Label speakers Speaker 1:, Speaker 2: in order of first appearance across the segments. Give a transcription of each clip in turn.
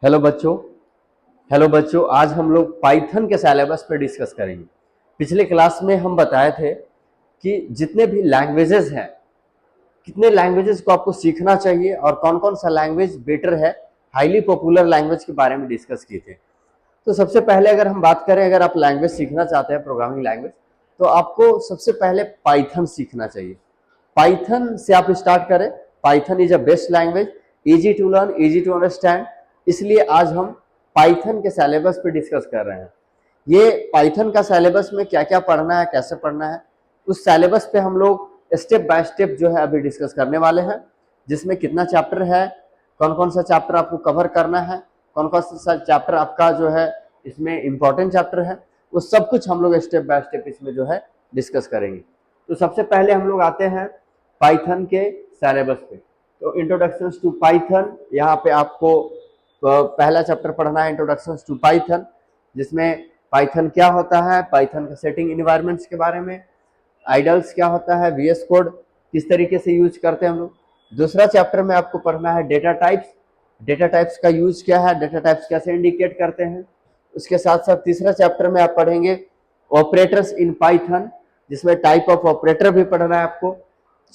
Speaker 1: Hello बच्चों। आज हम लोग पाइथन के सिलेबस पर डिस्कस करेंगे। पिछले क्लास में हम बताए थे कि जितने भी लैंग्वेजेस हैं, कितने लैंग्वेजेस को आपको सीखना चाहिए और कौन कौन सा लैंग्वेज बेटर है, हाईली पॉपुलर लैंग्वेज के बारे में डिस्कस किए थे। तो सबसे पहले अगर हम बात करें, अगर आप लैंग्वेज सीखना चाहते हैं, प्रोग्रामिंग लैंग्वेज, तो आपको सबसे पहले पाइथन सीखना चाहिए। पाइथन से आप स्टार्ट करें। Python is a best language, easy to learn, easy to understand. इसलिए आज हम पाइथन के सिलेबस पे डिस्कस कर रहे हैं। ये पाइथन का सिलेबस में क्या क्या पढ़ना है, कैसे पढ़ना है, उस सिलेबस पे हम लोग स्टेप बाय स्टेप जो है अभी डिस्कस करने वाले हैं। जिसमें कितना चैप्टर है, कौन कौन सा चैप्टर आपको कवर करना है, कौन कौन सा चैप्टर आपका जो है इसमें इंपॉर्टेंट चैप्टर है, वो सब कुछ हम लोग स्टेप बाय स्टेप इसमें जो है डिस्कस करेंगे। तो सबसे पहले हम लोग आते हैं पाइथन के सिलेबस पे। तो इंट्रोडक्शन टू पाइथन, यहाँ पे आपको पहला चैप्टर पढ़ना है, इंट्रोडक्शन टू पाइथन, जिसमें पाइथन क्या होता है, पाइथन का सेटिंग इन्वायरमेंट्स के बारे में, आइडल्स क्या होता है, वीएस कोड किस तरीके से यूज करते हैं हम लोग। दूसरा चैप्टर में आपको पढ़ना है डेटा टाइप्स, डेटा टाइप्स का यूज क्या है, डेटा टाइप्स कैसे इंडिकेट करते हैं। उसके साथ साथ तीसरा चैप्टर में आप पढ़ेंगे ऑपरेटर्स इन पाइथन, जिसमें टाइप ऑफ ऑपरेटर भी पढ़ना है आपको।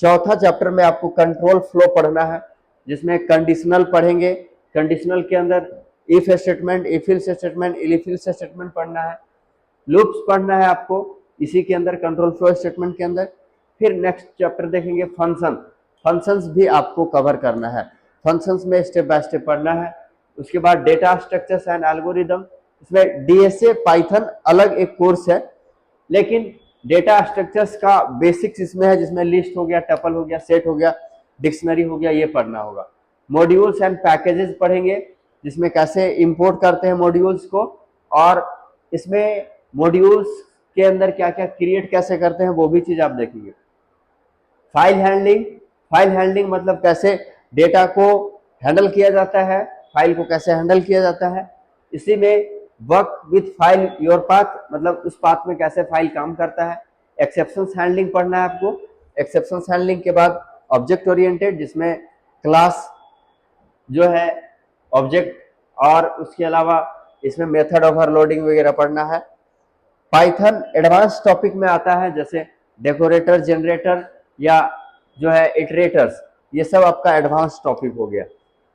Speaker 1: चौथा चैप्टर में आपको कंट्रोल फ्लो पढ़ना है, जिसमें कंडीशनल पढ़ेंगे। कंडीशनल के अंदर if statement, if else statement, if else statement पढ़ना है। लूप्स पढ़ना है आपको इसी के अंदर, कंट्रोल फ्लो स्टेटमेंट के अंदर। फिर नेक्स्ट चैप्टर देखेंगे फंक्शन, फंक्शंस भी आपको कवर करना है, फंक्शंस में स्टेप बाय स्टेप पढ़ना है। उसके बाद डेटा स्ट्रक्चर्स एंड एल्गोरिदम, इसमें डीएसए पाइथन अलग एक कोर्स है, लेकिन डेटा स्ट्रक्चर्स का बेसिक्स इसमें है, जिसमें लिस्ट हो गया, टपल हो गया, सेट हो गया, डिक्शनरी हो गया, ये पढ़ना होगा। मॉड्यूल्स एंड पैकेजेस पढ़ेंगे, जिसमें कैसे इंपोर्ट करते हैं मॉड्यूल्स को, और इसमें मॉड्यूल्स के अंदर क्या क्या क्रिएट कैसे करते हैं वो भी चीज आप देखेंगे। फाइल हैंडलिंग, फाइल हैंडलिंग मतलब कैसे डेटा को हैंडल किया जाता है, फाइल को कैसे हैंडल किया जाता है। इसी में work with file your path, मतलब उस पाथ में कैसे फाइल काम करता है। एक्सेप्शंस हैंडलिंग पढ़ना है आपको। एक्सेप्शंस हैंडलिंग के बाद ऑब्जेक्ट ओरिएंटेड, जिसमें क्लास जो है ऑब्जेक्ट, और उसके अलावा इसमें मेथड ओवरलोडिंग वगैरह पढ़ना है। पाइथन एडवांस टॉपिक में आता है, जैसे डेकोरेटर, जनरेटर, या जो है इटरेटर्स, ये सब आपका एडवांस टॉपिक हो गया।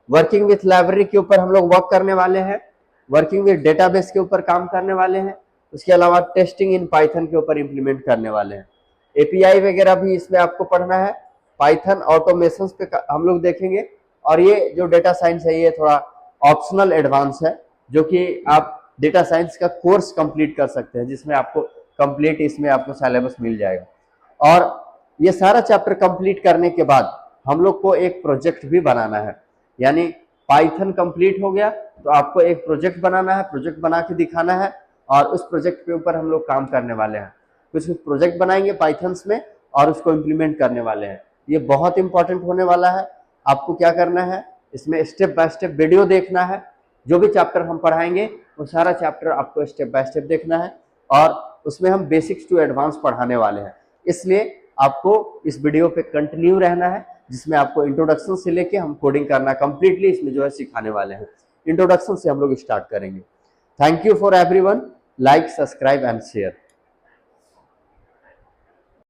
Speaker 1: वर्किंग विथ लाइब्रेरी के ऊपर हम लोग वर्क करने वाले हैं, वर्किंग विथ डेटाबेस के ऊपर काम करने वाले हैं। उसके अलावा टेस्टिंग इन पाइथन के ऊपर इंप्लीमेंट करने वाले हैं। एपीआई वगैरह भी इसमें आपको पढ़ना है। पाइथन ऑटोमेशन पे हम लोग देखेंगे। और ये जो डेटा साइंस है, ये थोड़ा ऑप्शनल एडवांस है, जो कि आप डेटा साइंस का कोर्स कंप्लीट कर सकते हैं, जिसमें आपको कंप्लीट इसमें आपको सिलेबस मिल जाएगा। और ये सारा चैप्टर कंप्लीट करने के बाद हम लोग को एक प्रोजेक्ट भी बनाना है, यानी पाइथन कंप्लीट हो गया तो आपको एक प्रोजेक्ट बनाना है, प्रोजेक्ट बना के दिखाना है, और उस प्रोजेक्ट के ऊपर हम लोग काम करने वाले हैं। कुछ प्रोजेक्ट बनाएंगे पाइथन्स में और उसको इम्प्लीमेंट करने वाले हैं। ये बहुत इंपॉर्टेंट होने वाला है। आपको क्या करना है, इसमें स्टेप बाय स्टेप वीडियो देखना है। जो भी चैप्टर हम पढ़ाएंगे वो सारा चैप्टर आपको स्टेप बाय स्टेप देखना है, और उसमें हम बेसिक्स टू एडवांस पढ़ाने वाले हैं। इसलिए आपको इस वीडियो पे कंटिन्यू रहना है, जिसमें आपको इंट्रोडक्शन से लेके हम कोडिंग करना कंप्लीटली इसमें जो है सिखाने वाले हैं। इंट्रोडक्शन से हम लोग स्टार्ट करेंगे। Thank you for everyone, like, subscribe and share.